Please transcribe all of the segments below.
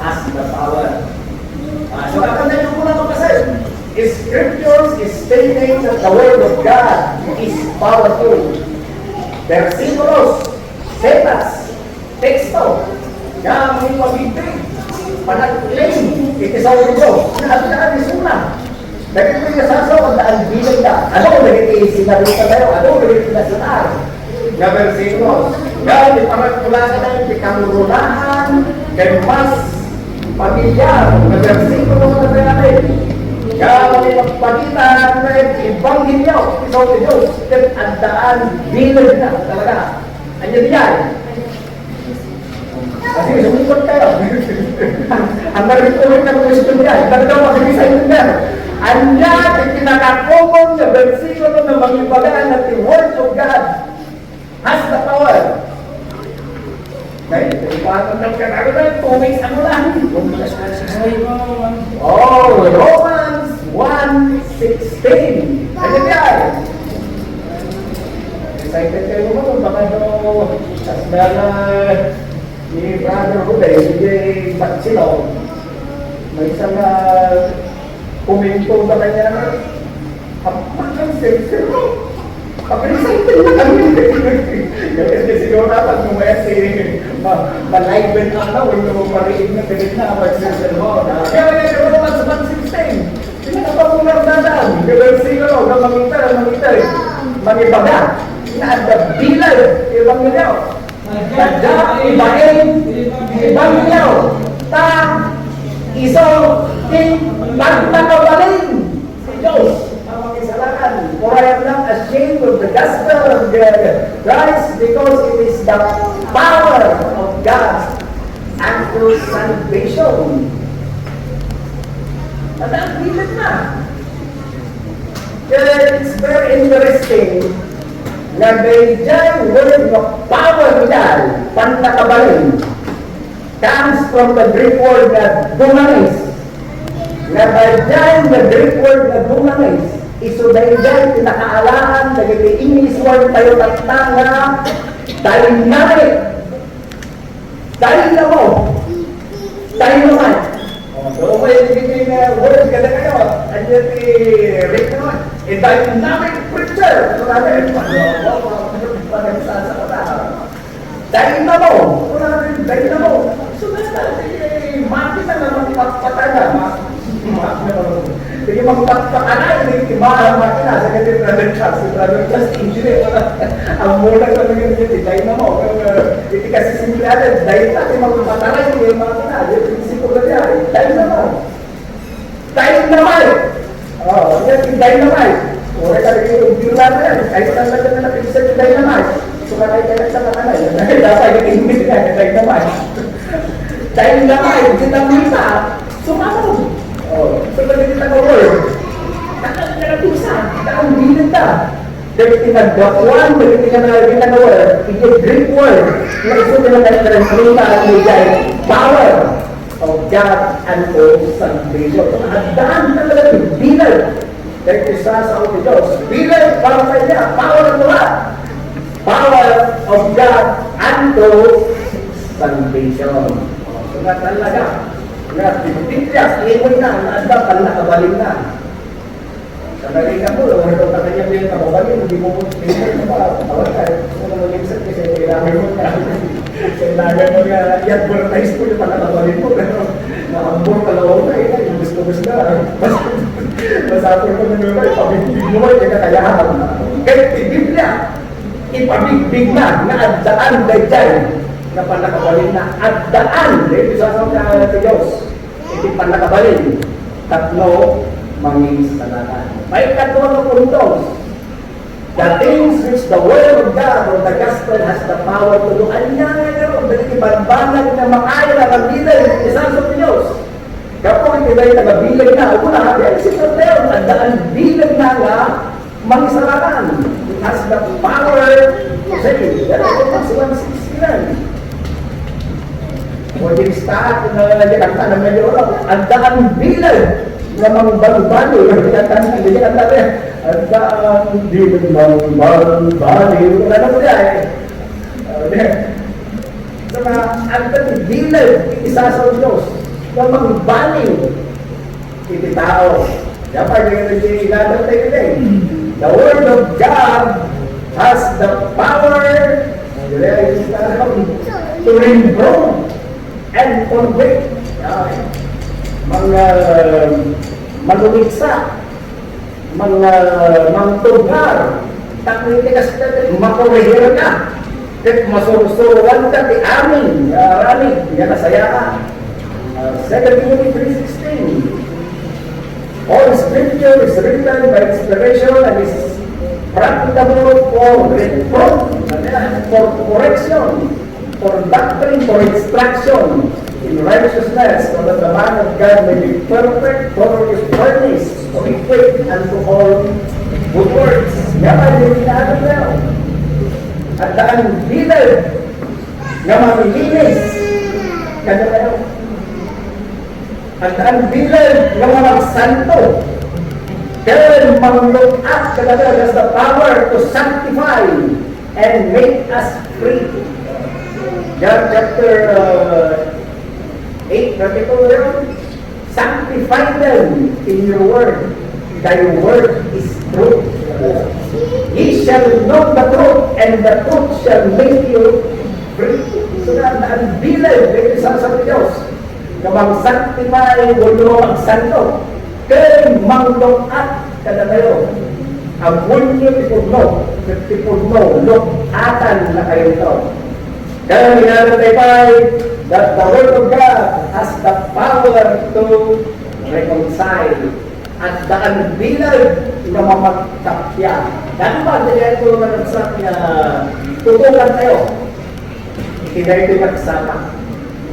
has the power. So kapag yung muna ito kasi, Scriptures is stating that the Word of God is powerful. Versikulos, setas, teksto, na may pabibig, panag-claim, itisawin ko, na isuna. Dahil ko yung nasasaw, ang bilang na, ano naging sinarita tayo, ano naging sinasinar, na versikulos. Dahil iparagpulakan na yung pikamurulahan, kay mas pamilyar, na versikulos na tayo natin. Kaya may magpagita ng Ebanghelyo, isaw ni Diyos, at ang daan bilang na talaga. Anyan yan. Kasi sumikot kayo. Ang narituloy na question yan, talaga makikisa yun yan. Anyan, ang pinaka-common na versikulo na mag-ibagaan na the Word of God has the power. Dahil, ipatong ng kanagunan, 2 weeks ano lang. Oh, Romans 1:16. Ano yan? Excited kayo mo kung baka nyo kasdala ni Brother Ruben, hindi Batsilaw. May isang komento ba kanya na kapag sensor excited na kami. Kasi siguro dapat kung may ma-live na ako, hindi mo pariin na pilit na mag-sensor mo. Kaya yung Romans 1:16. Pinakapamulang dadaan. Kaya siguro, magibaga. Naanda bilang Ebanghelyo. Tadya, ibahin, Ebanghelyo. Ta, iso, pagtakabalin si Diyos. For I am not ashamed of the gospel of Christ, because it is the power of God unto salvation. At ang bilit na. Kaya it's very interesting na may dyan word of power dyan, pantakabalin, comes from the Greek word na dunamis. Na may dyan the Greek word na dunamis, iso dahil dyan, pinakaalaan, nagiging English word tayo na dynamic. Dynamo. Dynamite. So, may nagiging word ka na kayo. Ano yung Rick naman? Dynamic preacher. So, natin, Dynamo. Dynamo. So, makita na magpapatala. Jadi magpapakana, hindi ibahan makina sa ganit Brother Charles. Si Brother Charles, engineer. Ang mula sa mga ganit, dynamo. Hindi kasi simple natin, dahil natin magpapatala, hindi makina. Isip ko na yan, dynamo. Dynamite. Oh, yan yung dynamite. Ora ka rin yung biro na yan. Ay, talaga na napisan yung dynamite. So, kanay ka sa kanay. Dapat yung English na, dynamite. Dynamite, dinamita. Sumanod. Oh, so pag kita ko word, nakatusan, ang bilang ka. Dahil tinagdakuan, dahil tinagdakuan word, it's a Greek word, na ito nila translate at may power of God and of salvation. At daan talaga yung bilang, dahil isa sa ako ni Diyos, bilang para sa niya, power of God, power of God and of salvation. So nga talaga, na Biblia, iwan na, anda pala nakabaling na. Sa nalina mo, kung ito na kanya yung nakabaling, hindi mo pinag na pa, tawag ka, gusto mo mag-insert kasi kailangan mo na. Kailangan mo na, i-advertise mo yung nakabaling mo, pero nakambor talawa na, yung gusto-gusto na. Masapin ko na nyo, ipabigbig mo, yung kakayahan. Kaya Biblia, ipabigbig na addaan dahil na panakabalin na at daan. Dito sa Diyos, hindi panakabalin. Tatlo, mangis talaga. May katulong puntos. The things which the Word of God or the Gospel has the power to do. Anya nga ngayon, dahil ibanbanag na makaya na kabilang isa sa Diyos. Kapag hindi dahil nagabilang na, ako na, yan si Toteo, at daan bilang na nga, mangisalakan. It has the power to save. Yan ako, mas 169. Kung start na nagkakanta na medyo ang daan bilang na mga balu-balu yung pinatang hindi kanta rin ang daan bilang ng balu-balu ano mo yan so na ang daan bilang isa sa Diyos na mangbaliw iti tao. Dapat yung nag-iilalang tayo din. The Word of God has the power to reprove and convict. Mga manumiksa, mga mangtugnar, taknitikas natin, makurehira ka. At masurusuruan ka, di amin, ramig, yan nasaya ka. 2 Timothy 3:16. All scripture is written by inspiration and is practicable for reproof, for correction, for doctrine, for instruction in righteousness, so that the man of God may be perfect, thoroughly furnished, to equip unto all good works. Yaman yung inaano niya. At daan bilad na mamilinis kada kayo. At daan bilad na mamagsanto. Kaya mag-look up kada kayo has the power to sanctify and make us free. John chapter 8, verse 2, sanctify them in your word. Thy word is truth. Ye shall know the truth, and the truth shall make you free. So na ang bilay, may isa sa Diyos, na mag-sanctify, wala mag-santo. Kaya mang-look at kada kayo. Ang bunyo tipudno, look atan na kayo ito. Kaya minanatay that the Word of God has the power to reconcile at daan bilang na mamagkapya. Dahil ba, dahil ito managsak na tutukan tayo. Hindi ito nagsama.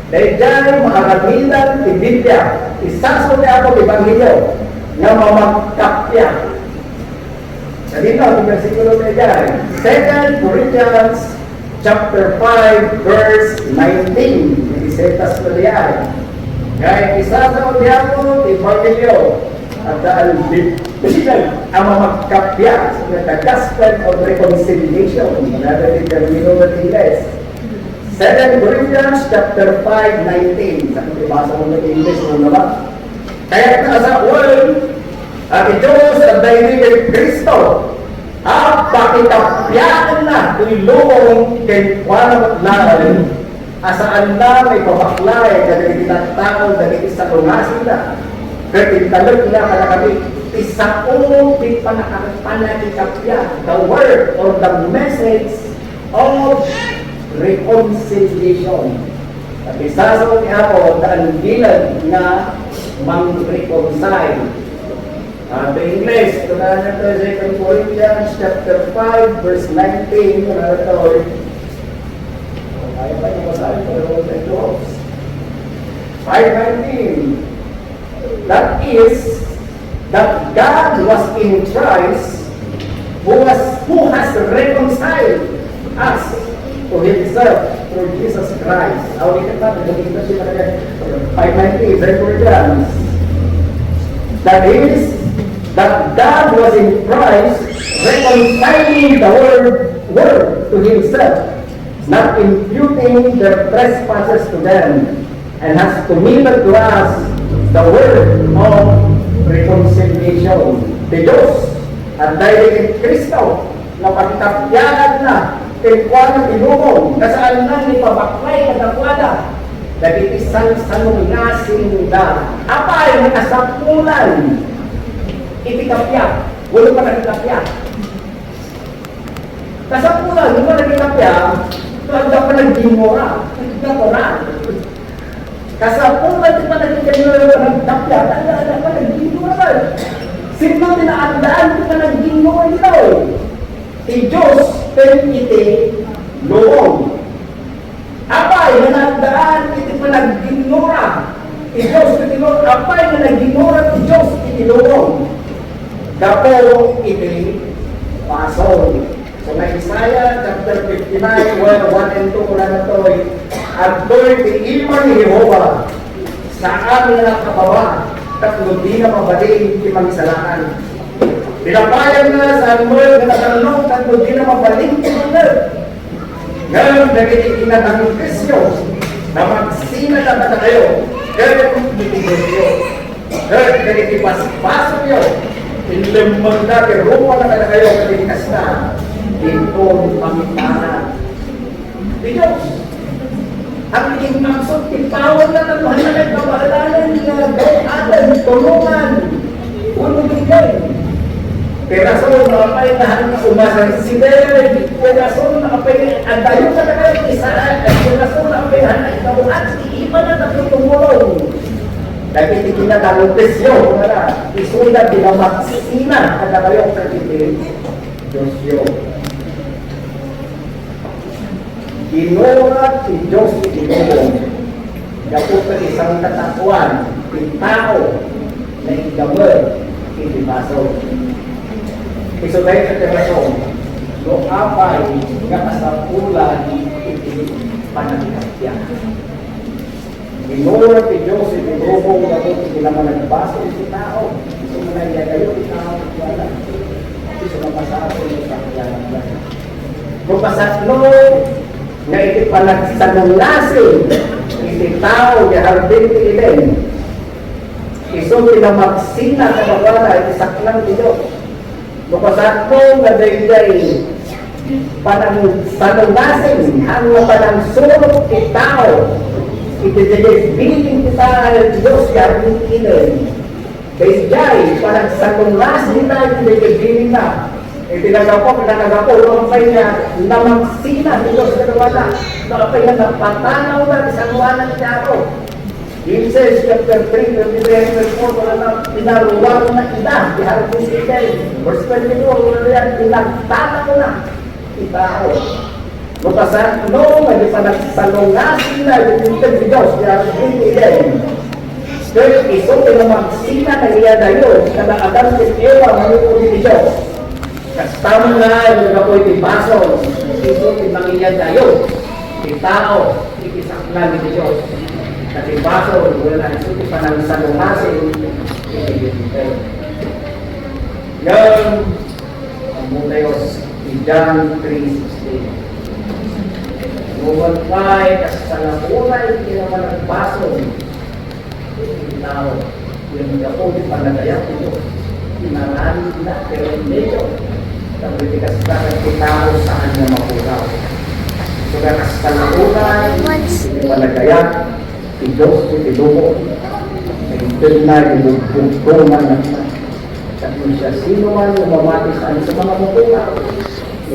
Dahil dyan, makakamilan, di Biblia, isaso niya ako, Ebanghelyo, na mamagkapya. Sa dito, ang versikulo na dyan, 2 Corinthians chapter 5, verse 19. Isetas ko diyan. Kaya isaso niya ako, Ebanghelyo, at dahil ang mamagkapya the gospel of reconciliation. Another termino ng English. 2 Corinthians chapter 5:19. Sa kutibasa mo ng English mo naman. Kaya ka sa world, at Diyos at dahil kay Kristo, at pakitapyaan na ilong kay Juan Laral, asaan na may pabaklay, kadali tinatawag, dahil isa lungasin na. Katintalog na para kami isaong di panakikapya the word or the message of reconciliation. At isaso niya po ang bilag na mang-reconcile. The English, ito na nato 2 Corinthians chapter 5 verse 19. Ito na nato kaya pa yung masabi pero ito 5:19. That is, that God was in Christ, who has reconciled us to Himself through Jesus Christ. How did it happen? 5:19, that is, that God was in Christ, reconciling the world to Himself, not imputing their trespasses to them, and has committed to us the word of reconciliation. The Diyos at dahil kay Kristo na pagkapyanan na kay Juan Ilumong na saan na ipabaklay na nakwada dahil isang sanungasing na apay na kasapulan itikapya, wala pa nakikapya. Kasapulan, wala nakikapya, talaga pa nagdimora, nagdimora. Kasapulan, di pa nagdimora, nagdapya, talaga pa nagdimora. Sino tinaandaan, di pa nagdimora nila. Diyos, pero iti, noong. Apay, nanandaan, iti pa nagdimora. Diyos, iti noong, apay, na nagdimora, Diyos, iti noong. Dapo, iti, pasol. So, na Isaiah chapter 59, well, 1 and 2 ko na ito, at do'y tiiman ni Jehovah sa amin na kabawa, tatlo di na mabalik kimang-salakan. Pinapayan na sa amoy na natanong, tatlo di na mabalik kimang-salakan. Ngayon, nagiging inatang Krisyo na magsina na tayo, Kaya itinegosyo. Kaya itipasipasok yun. Inlemang dati, rupa na kayo katikas na. Ito pamitanan. Di Diyos. Ang ingmaksot, ipawag na ng mahal na kabalanan niya, gawatan, tulungan, ulubigay. Perasol na kapay na umasa si David, perasol na kapay, ang dayo ka na kayo isaan, perasol na kapay na ikaw at iiba na natutulong. Dahil hindi kinatalotes yun, isulat pinamaksina at kayo katitin, Diyos yun. Ginurat si Diyos itinulong, kapag sa isang katakuan, tao na igamel, itibasol. Iso tayo sa terasong, no apay nga kasapulan itinipanalikasya. Ginurat si Diyos itinulong, kapag sila nagbasol si tao, iso na kayo, tao, wala. Iso na pasapol sa kaya. Kung pasaplo, nga itipanagsanulasin, iti tao, nga harbin ti ilen, iso pinamaksina sa bawala, iti saklang ti Diyos. Mapasakto nga day-day panangsanulasin, ang panangsulok ti tao, iti day biling ti tao, Diyos, nga harbin ti ilen. Day-day, panangsanulasin na, iti day biling na, itinagapo, lumapay niya, namagsina, Diyos na wala, lumapay niya, napatanaw na, isang walang tiyaro. Genesis chapter 3, 23, 24, wala na, pinaruwag na ida, iharapin si Ken. Verse 22, wala na yan, pinagtanaw na, itao. Mapasan, no, may panagsalungasin na, itinitag si Diyos, iharapin si Ken. Kaya iso, pinamagsina na iya na yun, kada Adam si Eva, manipuli ni Diyos. Kasama nga, yung ako'y tibasol, ito timangilyan tayo, itao, ikisaklan ni Diyos. Katibasol, wala ito panangsalungasin, ikilipin. Yan, ang Mutayos, John 3:16. Umagpay, kasalapunay, kinaman ang basol, itao, yung ako'y panagayak ni Diyos. Pinanganin na, pero hindi yun. Tapi dikasihkan kita saan niya mapuraw. Sudah kasalaunay, pinalagayat, si Diyos, itilumo, nahintin na, ibugtungan na siya. At kung siya sino man umamati saan sa mga mapuraw,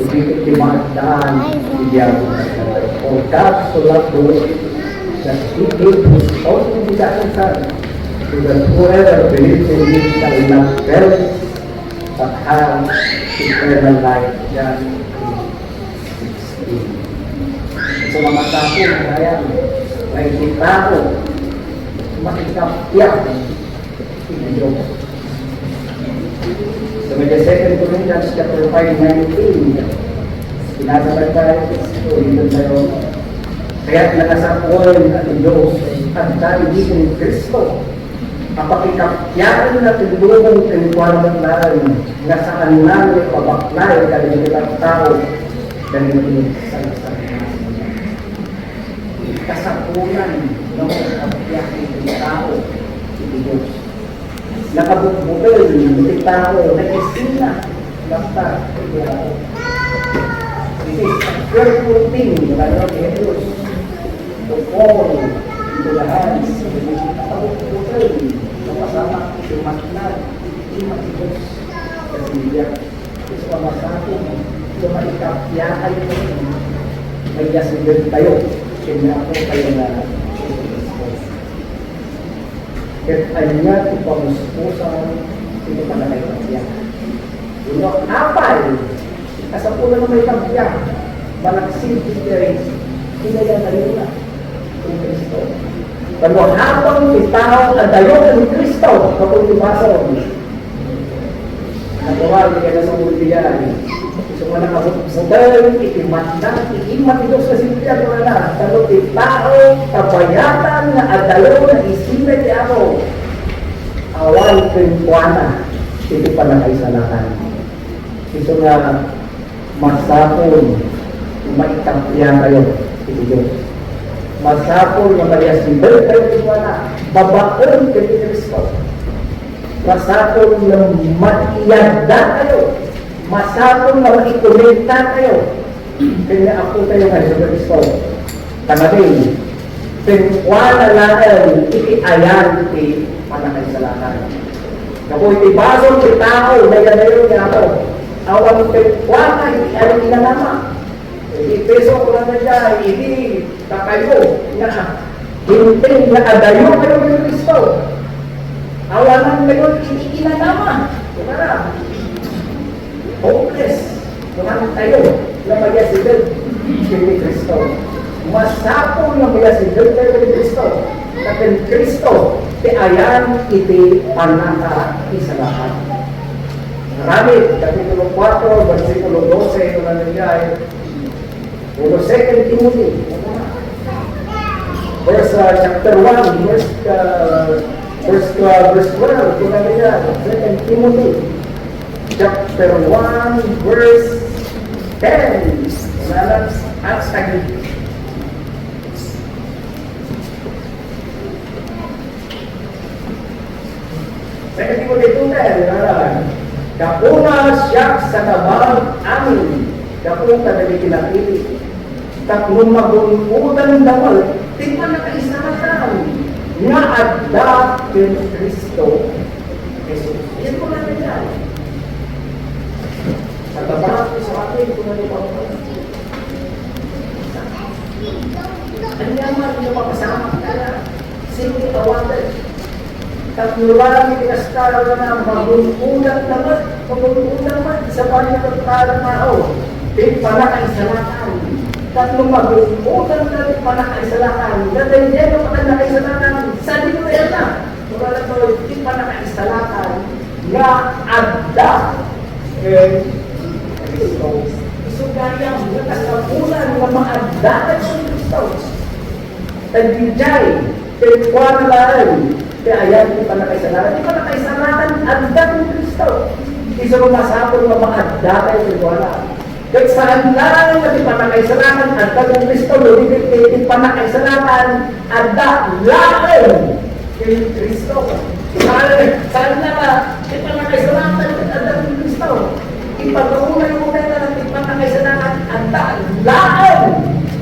ibigit di maagdaan, ibiyado na siya. For God so loved the world, that He gave His only begotten Son, so that whoever believes in Him shall not perish, but have eternal life. Yan, 16. So mga tapo, kaya may kitao, makikapya, Diyos. So may 2 Corinthians chapter 5:19, sinasabay tayo, ulitin tayo, kaya't nakasakuan ang Diyos at tayo dito ni Kristo. Apakikapyaran na tinulong tinikuan na nga sa kanila may pabaklay kalimitan tao dahil sa kasapunan ng kapyaran ng tao iti Diyos. Nakabukbukil ng tao na isina basta iti ako. It is a fearful thing na gano'n ni Diyos to fall into the hands of the nakabukbukil kasama sumaknan Diyos kasi niya gusto ka masakit gusto maikapyakan may yasigil tayo kaya ako kayo na kahit ay niya ipamuspusan hindi ka na kayo kapyakan yun apay kasapulan na may kapyakan malaksin hinaya na yun na kung Kristo. Pero habang itao ang dayo ng Kristo kapag ipasok, nagawa, hindi ka na sa multiyan. So, wala ka sudal, ikimatang, ikimat ito sa simpiyan mo na. Pero itao, kabayatan na adalo na isinay di ako. Awan pinpuana, ito pa na kayo sa lakan. Ito nga, magsapon, maitampiyan kayo, ito Diyos. Masapol na Maria Sibel kayo ito na. babaon kay Kristo. Masatong na mag-iyagda kayo. Masatong na mag-ikomenta kayo. Kaya ako tayo nga sa Kristo. Tangating, pinwala lang iti-ayan iti panakaisalakan. Kapag itibasong iti tao, nagadayon niya ako. Awang pinwala iti-ayan inanama. Ipeso ko lang na siya, hindi kakayo. Hindi na adayo kayo ng Kristo. Awalan kayo inanama. Kumara. Hopeless. Kumara tayo. Lamaya si Diyos kay Kristo. Masapong lamaya si Diyos kay Kristo. Kapag Kristo, ayan iti panaka-isalakan. Marami, Kapitulo 4, versikulo 12, ito na nangyay. Ulo 2 Timothy. Chapter 1, verse 12, ito na nangyay. 2 Timothy. Chapter 1, verse 10. Malas at saglit. Second Timothy 2:10. Kapuna siya sa kabang amin. Kapuna kadali kinapili. Tatlong magulungudan damal. Tingnan na kaisaratan. Nga adda kay Kristo Jesus. Yan po natin yan. Sa tabaran ko sa atin, kung ano pa ako. Ang yaman yung mapasama kaya. Simple awanan. Tatluran ni Pinastara na magulungudan naman. Magulungudan naman. Sa panitataran na ako. Panakaisalakan. Tatlong magulungudan na panakaisalakan. Dahil yan yung panakaisalakan. Sa dito yan na. Wala ito, panakaisalakan. Nga adda. Kristo. So kaya ang kasapunan na maadda kay Kristo. Tagijay. Pagkuhan na lang. Kaya ayan yung panakaisalakan. Yung panakaisalakan, adda kay Kristo. Isa mo masapon na maadda kay Kristo. Kahit saan lang na panakaisalakan, adda kay Kristo. Yung panakaisalakan, adda laon kay Kristo. Saan na ba? Yung panakaisalakan, adda kay Kristo. Ipag-uunay mo na ng panakaisalakan, adda laon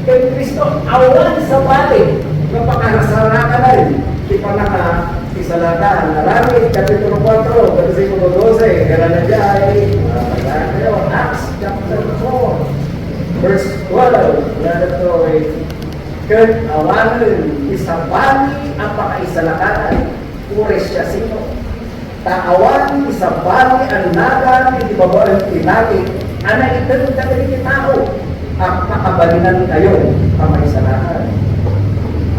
kay Kristo. Awan sa balik. Napakasalakan na rin. Di pa naka-isalakan. Naramit, Kapitulo 4, versikulo 12. Kaya na dyan ay, Acts chapter 4, verse 12. Kaya ito ay, kahit awanan, isabani ang pakaisalakanan. Pures siya sino. Taawan, isabani ang nagan, itibabaan tinagi. Ana ito yung dagdag tao. Ang makabalinan kayo, pamaisalakan.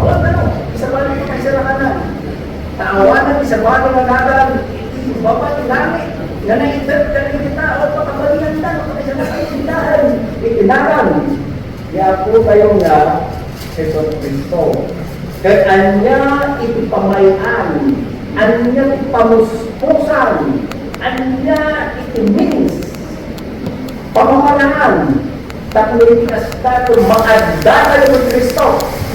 Awan na no, isabani ang pakaisalakanan. Taawanan, isabani ang nagan, itibabaan tinagi. Na naitagdag tao, pakabalinan tayo, pakaisalakanan. Itinagan. Kaya po kayong na, ito Kristo. Kaya anya ipipamayan, anya ipamuspusan, anya itimins, pamamanaan, tatlo itinasta kung maadda kayo ng Kristo.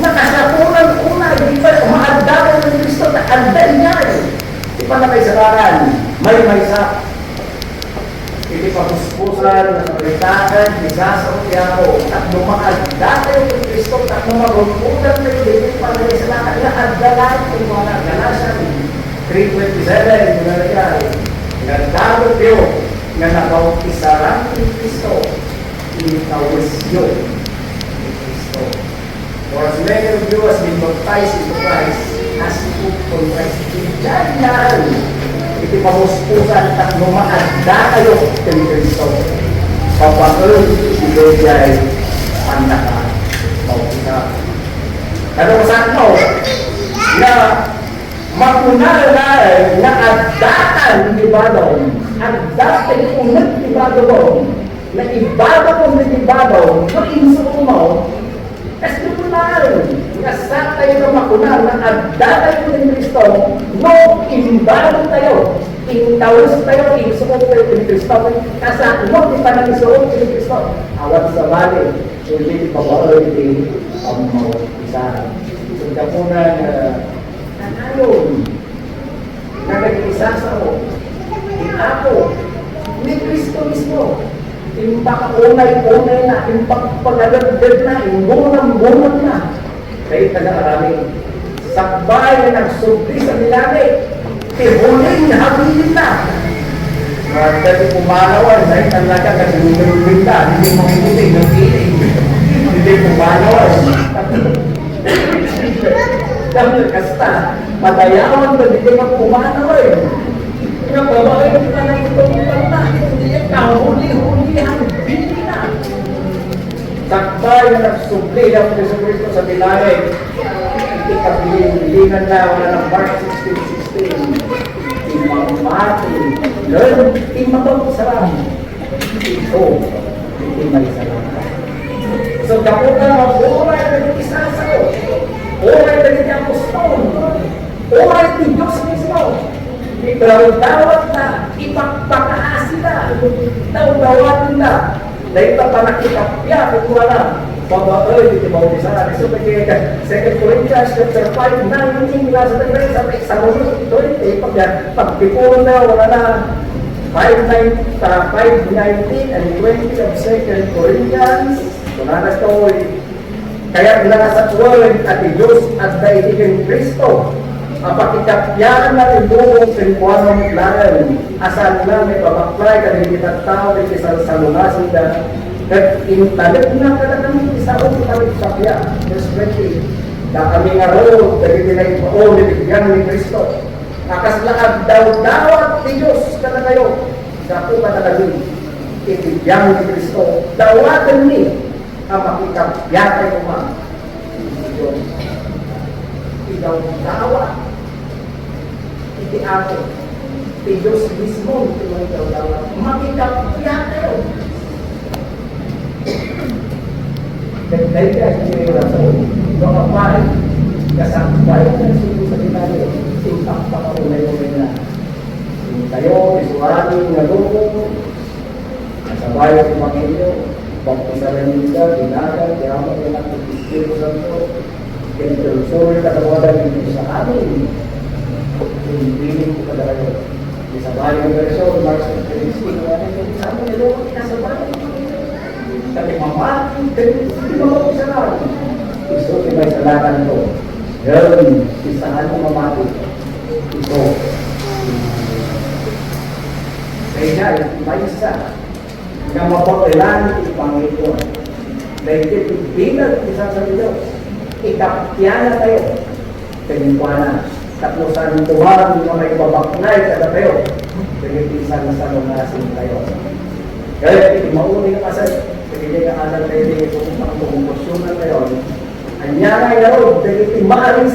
Nakasapunan una, di ba maadda kayo ng Kristo, naadda niya. Di pa na may sararan, may sa hindi pamuspusan, nakaritakan, isasawag niya ako. At lumaadda kayo ng Kristo, at lumarungutan kayo, hindi pa na isa lang, naadda lahat ng mga Galasan 3:27, mga nangyari. Nagdalo kayo, na nakaukisaran ng Kristo, initawis nyo ng Kristo. For as many of you as been baptized into Christ, as put on Christ, diyan yan. Ipamuspusan at lumaadda kayo kay Kristo. Papakul, ibigay ang naka-maukita. Ano saan mo? Na makunal na addakan ibadaw. Addakan unat ibadaw. Na ibadaw kong ibadaw. Kung insuko mo, kasi kunal. Nasa tayo na makunal na addakan ko ng Kristo. No, ibadaw tayo. Intawis tayo, insuko tayo ng Kristo. Kasi no, di pa nag-isuko ng Kristo. Awat sa bali. Hindi pabawal hindi ang mga isa. So, kapunan, yun na nag-isa sa o. Ako, ni Kristo mismo. Yung pakaunay-unay na, yung pagpagalagdag na, yung bunang-bunang na. Kaya taga-arami, sakbay na nagsubli sa milagay, ihuling habilin na. Dahil pumalawan, dahil talaga nag-ulubin ka, hindi makikinig ng piling. Hindi pumalawan. Dahil kasta, matayawan ba, hindi ka pumalawan. Nga babae ka na itong kanta, hindi ka huli-hulihan, hindi na. Sakbay na nagsubli ng Kristo sa milagay, hindi ka bilinan na, wala ng Mark 16:16. Imamati, Lord, imabang sarang. Ito, hindi may sarang. So, kapunan mo, oray na yung isasaw, oray na yung apostol, oray ni Diyos mismo. Dawat na, ipagpakaasi na, dawatin na, dahil pa pa nakikapya, kung wala, babae, hindi mo bisa. So, kaya 2 Corinthians chapter 5, 19, nasa tayo sa Roman 20, pagpipuro na, wala na, 5:19 and 20 of 2 Corinthians, wala na ito, kaya nasa 12 at Diyos at daigin Kristo, ang pakikapyaan na ibuong pinkuanong lalan, asan na may pabaklay ka rin kita tao, rin isang salungasin na nag-intalit na ka na kami isa o kami sapya. Verse 20, na kami nga roon, dahil pinag-o, nibigyan ni Kristo. Akas lahat daw-dawat ni Diyos ka na kayo, sa po ka na kami, ibigyan ni Kristo. Dawatan ni, ang makikapyatay ko man. Daw-dawat. Hindi ako. Si Diyos mismo, daw-dawat. Makikapyatay ko. Dahil ka, hindi ko lang sa mga pari, kasakbay ng suko sa kinali, simpak pa ka unay mo rin na. Tayo, isuwanin nga lukong, nasabay ang Evangelyo, pagpasalan ka, ginagal, kaya mo rin ang Espiritu Santo, kinitulusuri ka sa mga dahil sa amin. Piling ko ka dahil. Isabay ang versyon, Mark 16, sa amin, nilukong kinasabay. Tapi mamati, hindi mo sa lang. Gusto ko may salatan ko. Gawin, isahan mo mamati. Ito. Kaya may isa na mapakailan ipanginoon. Dahil bilang isa sa Diyos, ikaptiyan na tayo. Pinimpuanan. Tapusan tuwang yung may babaklay sa tayo. Dahil isa na sa lungasin tayo. Kaya mauni ka kasi hindi ka alam tayo din kung pangkumpusyonan tayo. Anyangay na rin, dahil maaring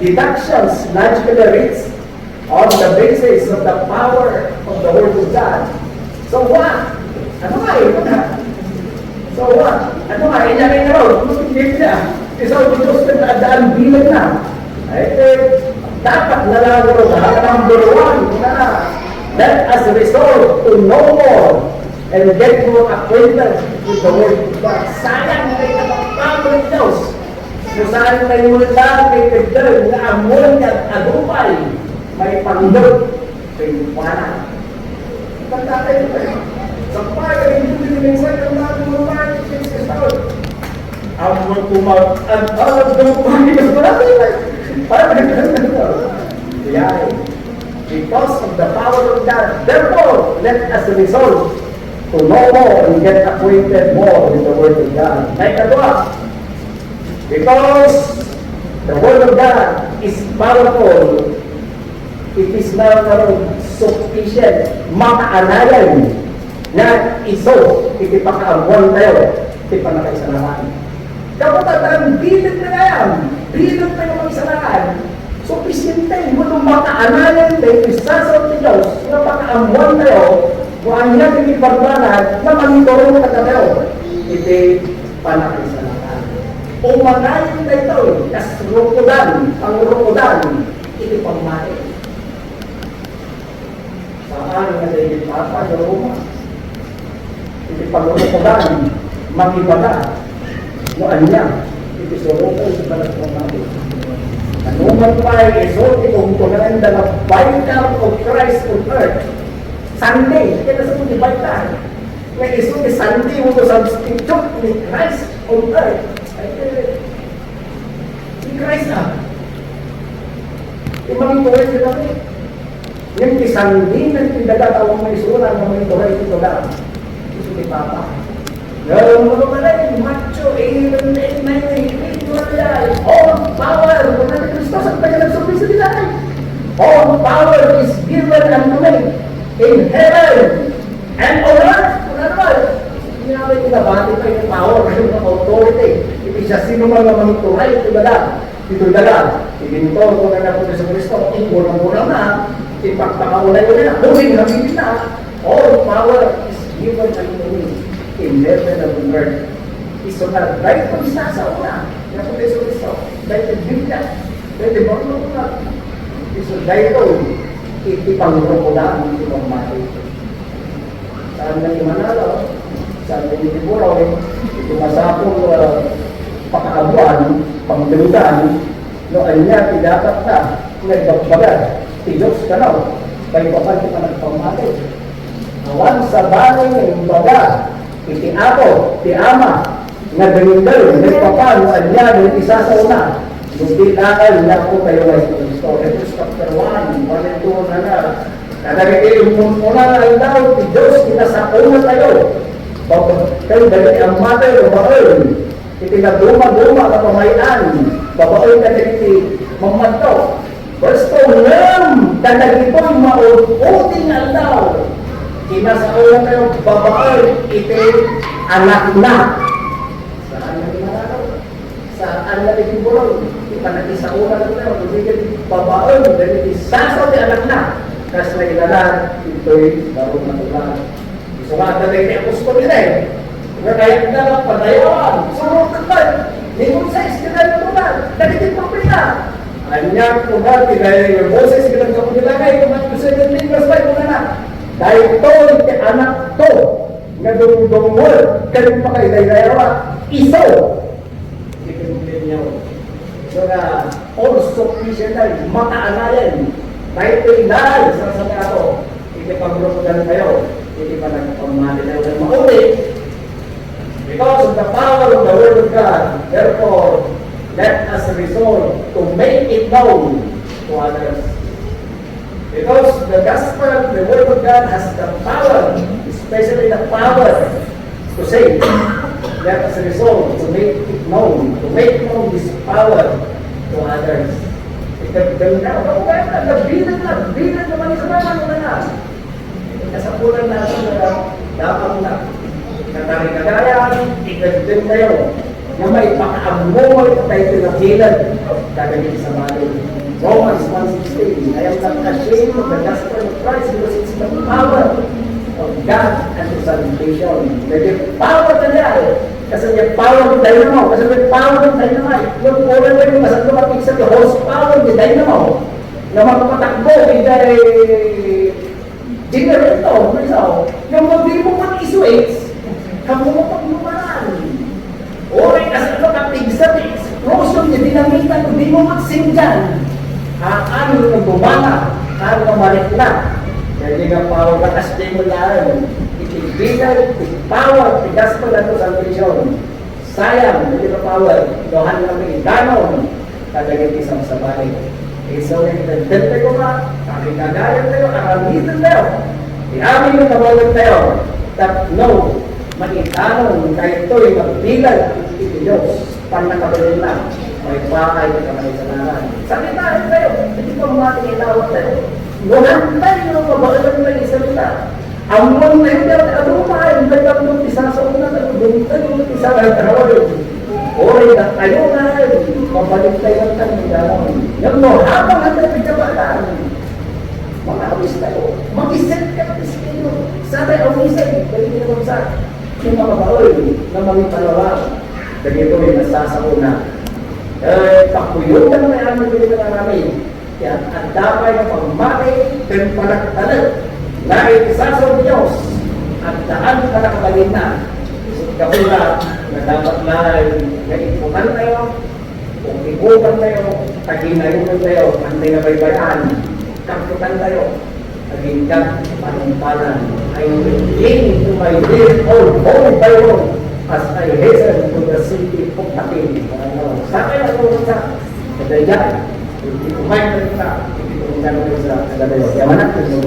deductions, logically reads on the basis of the power of the Word of God. So what? Ano nga ito na? So what? Ano nga? Anyangay na rin, hindi na. Isang Diyos na daan bilang na. Dapat nalagro na number 1 na let us resort to know more and get more acquainted with the Word of God. Sayang na ito ang pangit Diyos. Kung saan tayo lang may pagdal na amoy at adupay, may panggap, may lupanan. Pagkakay ito eh. Sa pagkakay, hindi minsan ang mga lumayan, Jesus Lord. Ang mga kumag, ang alam ng Panginoon natin ay, parang nagkakita. Kaya because of the power of God, therefore, let us resolve to know more and get acquainted more with the Word of God. Like what? Because the Word of God is powerful, it is now sufficient, makaanayan na iso, itipakaabuan tayo, itipanakaisalahan. Kapag ang bilid na yan, bilid na yung isalahan, sufficient mo itong makaanayan tayo, isasaw ni Diyos, na pakaabuan tayo, kung ang niya pinipagbanag na manituro ka tayo, iti panakisalahan. Umanayin na ito, kas rukudan, ang rukudan, iti pagmain. Saan nga tayo ipapa, yung Roma? Iti pagrukudan, magibaga, noan niya, iti suruko, iti panakisalahan. Anuman pa isulti kung kunahan na vital of Christ on earth. Sunday, kaya sa kung vital. May isulti Sunday mo to substitute ni Christ on earth. Ni Christ na. Imang tuway sila kami. Yung Sunday na pinagkatawang may sulat na may tuway ito lang. Isulti Papa. Yung mga malay, macho, all power, kung natin Kristos ang tayo nagsurprise sa nilay. All power is given unto me in heaven and on earth. Kung ano ba? Hindi namin pinabati pa yung power, yung authority. Hindi siya sino man naman turay, ito dalag. Ibintor ko na napunta sa Kristo, ingunang-gunang na, ipagpakaulay ko na, huling hangin na. All power is given unto me in heaven and on earth. Isunod, dahil kung isa sa una, napunta sa Kristo, dahil kung Biblia, dahil kung marunong ko na, isunod, dahil ito, ipangurong ko lang ang ibang mati. Saan na Manalo, saan na Tiburaw, ito masapong pakaabuan, pangdalutan, no, anya, dapat na, nagbagbagan, tiyos ka na, kayo pa ka nagpamati. Awan sa baling ng baga, iti ako, ti ama, nga ganun-ganun, nagpapano, anya, ng isa sa una, hindi nakal na po kayo ay Kristo. Ito chapter 1, 1 and 2 na. Kadagay yung una na daw, ti Diyos, kita sa una tayo. Kayo dali ang mother, babaoy. Iti na duma-duma na pamayan. Babaoy ka dali mamadto. Verse 2, Lam, kadagito'y mauputing aldaw. Kina sa una tayo, babaoy, iti anak na. Saan na ginagawa? Saan na ginagawa? Ipanati sa una tayo, hindi babaoy, dali isasaw ti anak na. Kasi na ilalan, ito'y barong natulang. Sumada na yung apostol nila eh. Kaya na padayawan, surong katay. Hindi sa istilan mo na, nagiging propeta. Anya po na, tinay yung Moses, bilang kapulilangay, kumat ko sa yung verse 5 mo na. Dahil ito, yung anak to, nga dumungol, kanil pa kayo, dahil iso. Ipinutin niyo. So na, all sufficient na, makaanayan. Kahit ito'y dahil sa sabi ako, hindi pag-gruputan kayo, hindi pa nagpamali tayo ng mauli. Because of the power of the Word of God, therefore, let us resolve to make it known to others. Because the gospel, the Word of God has the power, especially the power to save. Let us resolve to make it known, to make known this power to others. Bilang naman isa naman na. Kasapulan natin na dapat na katari-kagayan, ikagdin tayo na may pakaamumol tayo tinakilan kagagin sa mali. Romans 1:16, I am not ashamed of the gospel of Christ because it's the power of God and His salvation. May power na niya. Kasi may power ng dynamo. Kasi may power ng dynamite. Yung pula na yung masang lumapit sa horsepower ng dynamo. Na magpatakbo, hindi generator. Yung hindi mo mag-iswitch, kamo mo paglumaan. Oray, kasi ito kapigsa, explosion niya, dinamitan, hindi mo mag-sing dyan. Ano yung bumana, ano yung malikla. Kaya hindi nga power na kasi mo lang. Itibigan, power, the gospel at salvation. Sayang, hindi ka power. Dohan kami, ganon. Kagagit isang sa balik. So, nagdente ko nga, kakikagayan tayo, karamitan tayo. Iamin yung tawagan tayo. That no, maitanong kahit ito'y magbilag ito Diyos. Pag nakabilin lang, may pakay na kamay sa naran. Sabi tayo, hindi pa mating inawat tayo. Nuhan tayo yung mabagalan tayo sa salita. Amon na yun, adumahin, may kapag isa sa una, dumitayo, isa na tawag. Oray na tayo na, mabalik tayo ang tanong gano'n. Yung mo, habang hanggang pagkabalaan, mga awis tayo, mag-isip ka ng Espiritu. Sana ang isip, dahil naman sa yung mga baoy na mga palawang, dahil ito ay nasasauna. Pakuyutan na yan ang mga namin. Kaya ang damay ng pagmati, pero palagtalag, na itisasal Diyos at daan ka nakabalin na. Kapula na dapat na naipunan tayo, kung ikutan tayo, taginayon tayo, pantay na baybayan, kapitan tayo, agingkat, panumpalan, I will cling to my dear old home Byron as I hasten to the city of Takin. Sa akin ako sa kadayaan, hindi kumain na rin sa, hindi kumain na rin sa kadayaan. Kaya manak ko sa